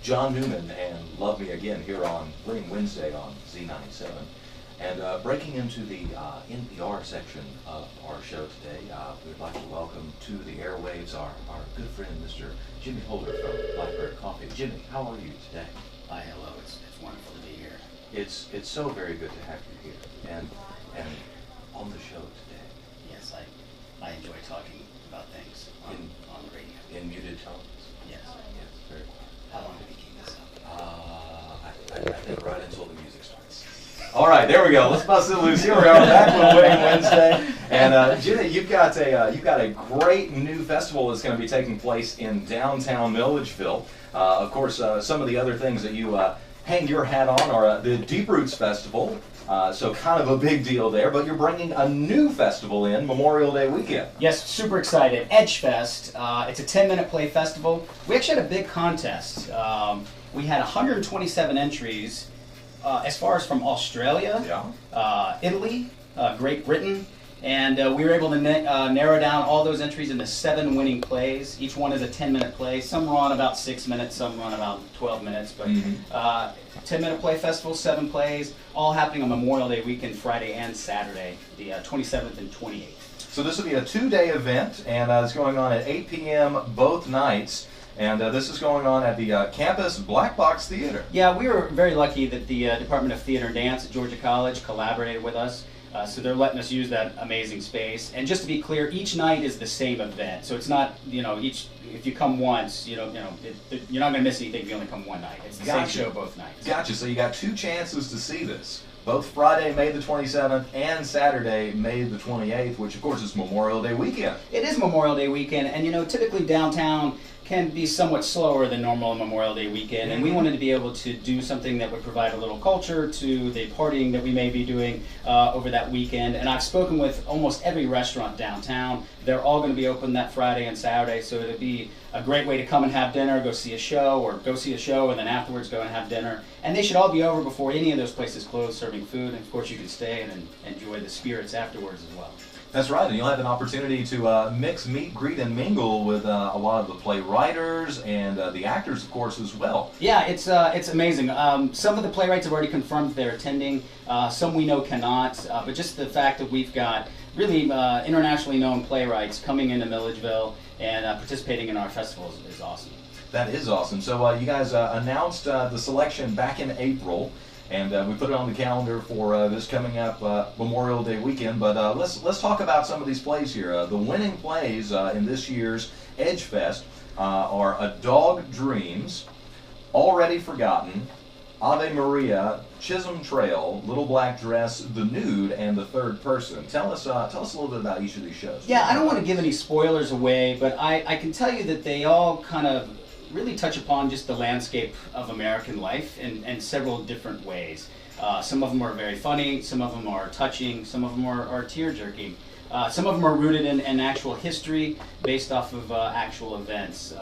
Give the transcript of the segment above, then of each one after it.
John Newman and Love Me Again here on Playing Wednesday on Z97. And breaking into the NPR section of our show today, we'd like to welcome to the airwaves our good friend, Mr. Jimmy Holder from Blackbird Coffee. Jimmy, how are you today? Hi, hello. It's wonderful to be here. It's so very good to have you here and on the show today. Yes, I enjoy talking about things on the radio. In muted tones? Yes. Yes, very well. How long do we keep this up? I think right until the music starts. All right, there we go. Let's bust it loose. Here we are back with Winning Wednesday, and Jimmy, you've got a great new festival that's going to be taking place in downtown Milledgeville. Of course, some of the other things that you hang your hat on are the Deep Roots Festival. So kind of a big deal there, but you're bringing a new festival in Memorial Day weekend. Yes, super excited. EdgeFest. It's a 10-minute play festival. We actually had a big contest. We had 127 entries as far as from Australia, Italy, Great Britain, and we were able to narrow down all those entries into 7 winning plays. Each one is a 10-minute play. Some run about 6 minutes, some run about 12 minutes, but 10-minute play festival, 7 plays, all happening on Memorial Day weekend, Friday and Saturday, the 27th and 28th. So this will be a 2-day event, and it's going on at 8 p.m. both nights. And this is going on at the campus Black Box Theater. Yeah, we were very lucky that the Department of Theater and Dance at Georgia College collaborated with us. So they're letting us use that amazing space. And just to be clear, each night is the same event. So it's not, if you come once, you're not going to miss anything if you only come one night. It's the same show both nights. Gotcha. So you got 2 chances to see this. Both Friday, May the 27th, and Saturday, May the 28th, which of course is Memorial Day weekend. It is Memorial Day weekend, and typically downtown can be somewhat slower than normal Memorial Day weekend, and we wanted to be able to do something that would provide a little culture to the partying that we may be doing over that weekend. And I've spoken with almost every restaurant downtown. They're all going to be open that Friday and Saturday, so it'll be a great way to come and have dinner, go see a show, or go see a show and then afterwards go and have dinner. And they should all be over before any of those places close serving food, and of course you can stay and enjoy the spirits afterwards as well. That's right, and you'll have an opportunity to mix, meet, greet, and mingle with a lot of the playwrights and the actors, of course, as well. Yeah, it's amazing. Some of the playwrights have already confirmed they're attending. Some we know cannot, but just the fact that we've got really internationally known playwrights coming into Milledgeville and participating in our festivals is awesome. That is awesome. So you guys announced the selection back in April. And we put it on the calendar for this coming up Memorial Day weekend. But let's talk about some of these plays here. The winning plays in this year's EdgeFest are A Dog Dreams, Already Forgotten, Ave Maria, Chisholm Trail, Little Black Dress, The Nude, and The Third Person. Tell us a little bit about each of these shows. Yeah, I don't want to give any spoilers away, but I can tell you that they all kind of really touch upon just the landscape of American life in several different ways. Some of them are very funny, some of them are touching, some of them are tear-jerking. Some of them are rooted in actual history based off of actual events.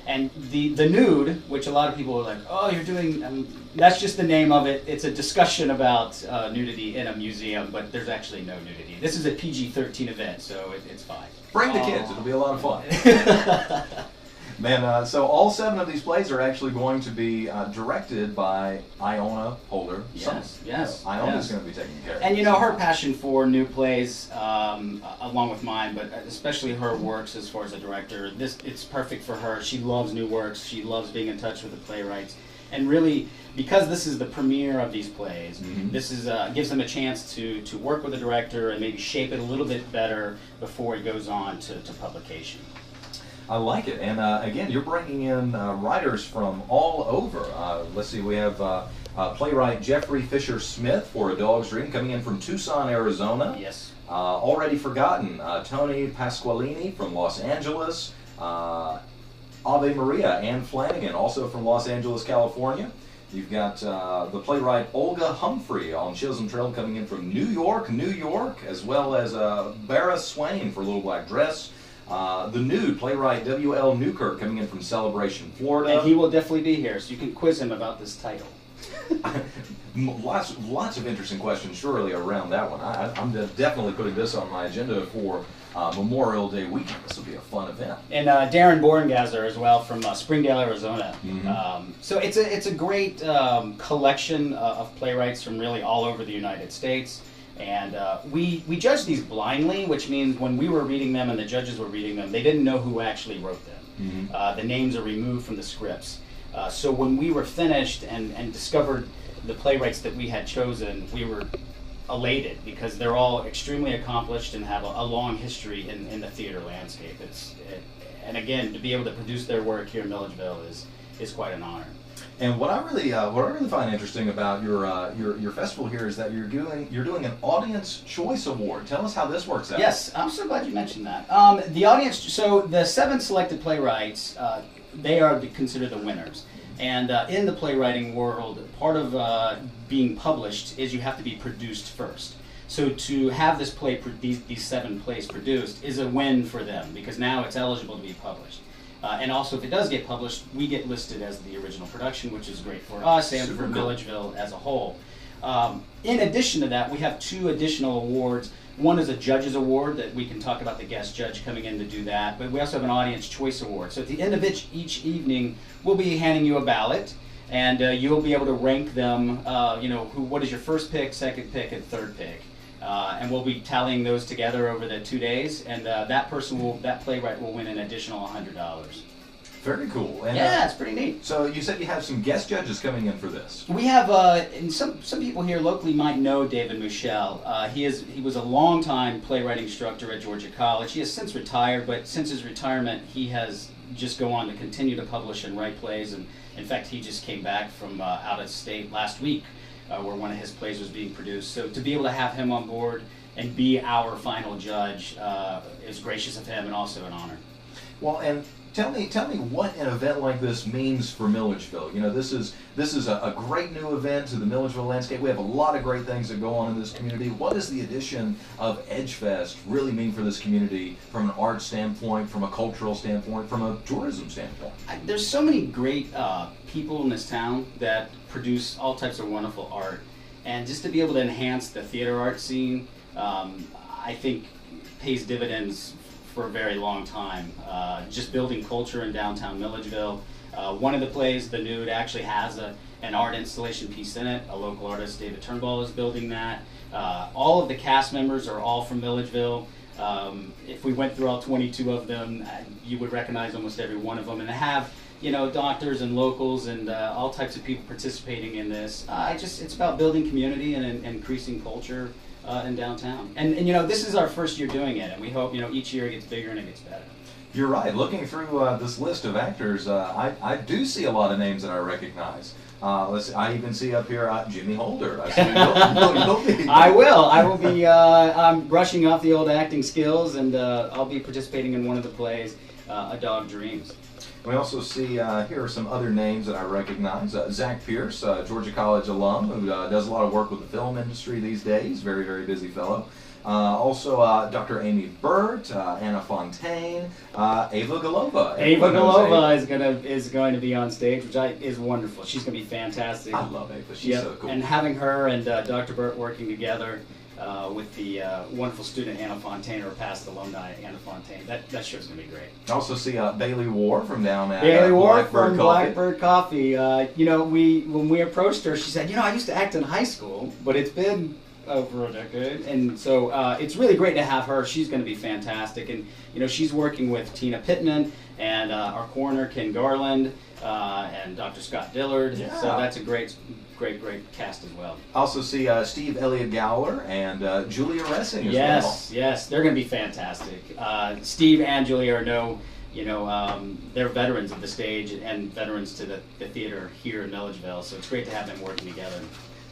And the Nude, which a lot of people are like, oh, you're doing, that's just the name of it. It's a discussion about nudity in a museum, but there's actually no nudity. This is a PG-13 event, so it's fine. Bring the kids, it'll be a lot of fun. Man, so all 7 of these plays are actually going to be directed by Iona Holder. Yes. Iona's going to be taking care of it. And her passion for new plays, along with mine, but especially her works as far as a director, it's perfect for her. She loves new works. She loves being in touch with the playwrights. And really, because this is the premiere of these plays, this is gives them a chance to work with the director and maybe shape it a little bit better before it goes on to publication. I like it, and again, you're bringing in writers from all over. Let's see, we have playwright Jeffrey Fisher Smith for A Dog's Dream coming in from Tucson, Arizona. Yes. Already Forgotten, Tony Pasqualini from Los Angeles. Ave Maria, Anne Flanagan, also from Los Angeles, California. You've got the playwright Olga Humphrey on Chisholm Trail coming in from New York, as well as Barra Swain for Little Black Dress. The Nude, playwright W.L. Newkirk coming in from Celebration, Florida. And he will definitely be here, so you can quiz him about this title. Lots of interesting questions surely around that one. I'm definitely putting this on my agenda for Memorial Day weekend. This will be a fun event. And Darren Borngazer as well from Springdale, Arizona. Mm-hmm. So it's a great collection of playwrights from really all over the United States. And we judge these blindly, which means when we were reading them and the judges were reading them, they didn't know who actually wrote them. Mm-hmm. The names are removed from the scripts. So when we were finished and discovered the playwrights that we had chosen, we were elated because they're all extremely accomplished and have a long history in the theater landscape. And again, to be able to produce their work here in Milledgeville is quite an honor. And what I really find interesting about your festival here is that you're doing an Audience Choice Award. Tell us how this works out. Yes, I'm so glad you mentioned that. The audience, so the 7 selected playwrights, they are considered the winners. And in the playwriting world, part of being published is you have to be produced first. So to have this play, these 7 plays produced, is a win for them because now it's eligible to be published. And also, if it does get published, we get listed as the original production, which is great for us and for Milledgeville as a whole. In addition to that, we have 2 additional awards. One is a judge's award that we can talk about the guest judge coming in to do that, but we also have an audience choice award. So at the end of each evening, we'll be handing you a ballot, and you'll be able to rank them. What is your first pick, second pick, and third pick. And we'll be tallying those together over the 2 days, and that playwright will win an additional $100. Very cool. And, yeah, it's pretty neat. So you said you have some guest judges coming in for this. We have, and some people here locally might know David Michel. He was a longtime playwriting instructor at Georgia College. He has since retired, but since his retirement, he has just go on to continue to publish and write plays. And in fact, he just came back from out of state last week, where one of his plays was being produced. So to be able to have him on board and be our final judge is gracious of him and also an honor. Well, and tell me what an event like this means for Milledgeville. You know, this is a great new event to the Milledgeville landscape. We have a lot of great things that go on in this community. What does the addition of EdgeFest really mean for this community from an art standpoint, from a cultural standpoint, from a tourism standpoint? There's so many great people in this town that produce all types of wonderful art, and just to be able to enhance the theater art scene, I think pays dividends for a very long time. Just building culture in downtown Milledgeville. One of the plays, The Nude, actually has an art installation piece in it. A local artist, David Turnbull, is building that. All of the cast members are all from Milledgeville. If we went through all 22 of them, you would recognize almost every one of them. And to have, doctors and locals and all types of people participating in this, it's about building community and increasing culture in downtown. And this is our first year doing it, and we hope each year it gets bigger and it gets better. You're right. Looking through this list of actors, I do see a lot of names that I recognize. I even see up here Jimmy Holder. I see you'll be. I will be. I'm brushing off the old acting skills, and I'll be participating in one of the plays, A Dog Dreams. We also see here are some other names that I recognize. Zach Pierce, Georgia College alum, who does a lot of work with the film industry these days. Very, very busy fellow. Also, Dr. Amy Burt, Anna Fontaine, Ava Golova. Ava Golova is going to be on stage, which is wonderful. She's going to be fantastic. I love Ava. She's so cool. And having her and Dr. Burt working together with the wonderful student Anna Fontaine, or past alumni Anna Fontaine, that show's going to be great. I also see Bailey War from down at Bailey War Blackbird from Blackbird Coffee. When we approached her, she said, I used to act in high school, but it's been over a decade, and so it's really great to have her. She's going to be fantastic, and she's working with Tina Pittman and our coroner Ken Garland and Dr. Scott Dillard. Yeah. So that's a great cast as well. Also see Steve Elliott Gowler and Julia Ressing as well. Yes, they're going to be fantastic. Steve and Julia are they're veterans of the stage and veterans to the theater here in Milledgeville, so it's great to have them working together.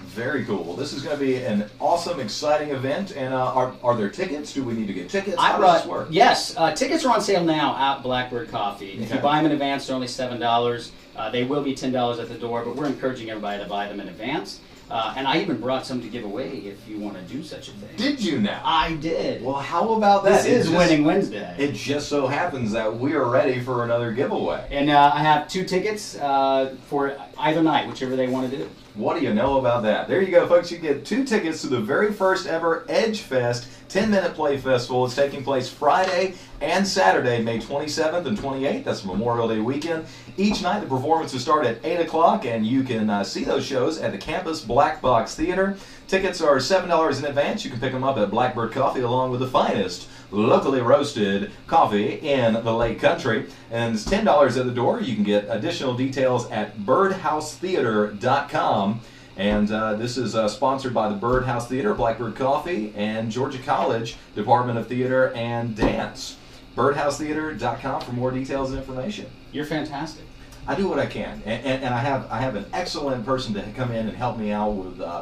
Very cool. Well, this is going to be an awesome, exciting event. And are there tickets? Do we need to get tickets? How does this work? Yes, tickets are on sale now at Blackbird Coffee. If you buy them in advance, they're only $7. They will be $10 at the door, but we're encouraging everybody to buy them in advance. And I even brought some to give away if you want to do such a thing. Did you now? I did. Well, how about that? This is Winning Wednesday. It just so happens that we are ready for another giveaway. And I have 2 tickets for either night, whichever they want to do. What do you know about that? There you go, folks. You get 2 tickets to the very first ever EdgeFest 10-minute play festival. It's taking place Friday and Saturday, May 27th and 28th. That's Memorial Day weekend. Each night the performances start at 8 o'clock, and you can see those shows at the Campus Black Box Theater. Tickets are $7 in advance. You can pick them up at Blackbird Coffee along with the finest locally roasted coffee in the Lake Country. And it's $10 at the door. You can get additional details at birdhousetheater.com. And this is sponsored by the Birdhouse Theater, Blackbird Coffee, and Georgia College Department of Theater and Dance. Birdhousetheater.com for more details and information. You're fantastic. I do what I can, and I have an excellent person to come in and help me out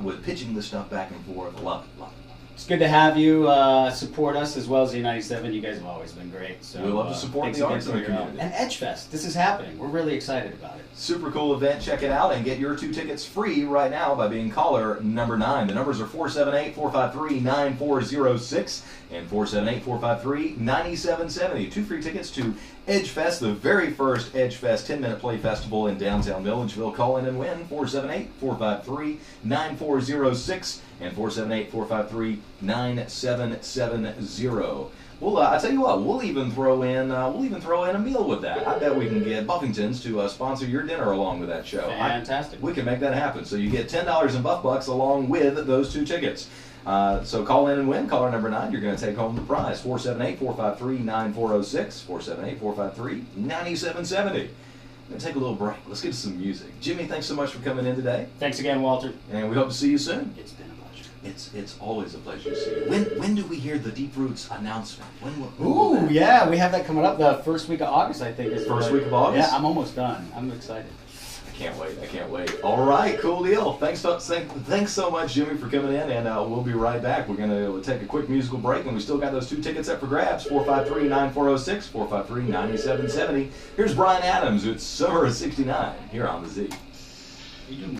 with pitching this stuff back and forth. Love it. It's good to have you support us as well as Z97. You guys have always been great. So we love to support the arts in the community. And EdgeFest, this is happening. We're really excited about it. Super cool event. Check it out and get your 2 tickets free right now by being caller number 9. The numbers are 478-453-9406 and 478-453-9770. 2 free tickets to EdgeFest, the very first EdgeFest 10-minute play festival in downtown Villageville. Call in and win 478-453-9406 and 478-453-9770. Well, I tell you what, we'll even throw in a meal with that. I bet we can get Buffington's to sponsor your dinner along with that show. Fantastic. We can make that happen. So you get $10 in Bucks along with those 2 tickets. So call in and win. Caller number 9, you're going to take home the prize. 478-453-9406, 478-453-9770. We're going to take a little break. Let's get to some music. Jimmy, thanks so much for coming in today. Thanks again, Walter. And we hope to see you soon. It's been a pleasure. It's always a pleasure to see you. When do we hear the Deep Roots announcement? Ooh, yeah, we have that coming up the first week of August, I think. First week of August? Yeah, I'm almost done. I'm excited. I can't wait. All right, cool deal. Thanks so much, Jimmy, for coming in, and we'll be right back. We're going to take a quick musical break, and we still got those 2 tickets up for grabs, 453-9406, 453-9770. Here's Brian Adams with Summer of '69 here on the Z.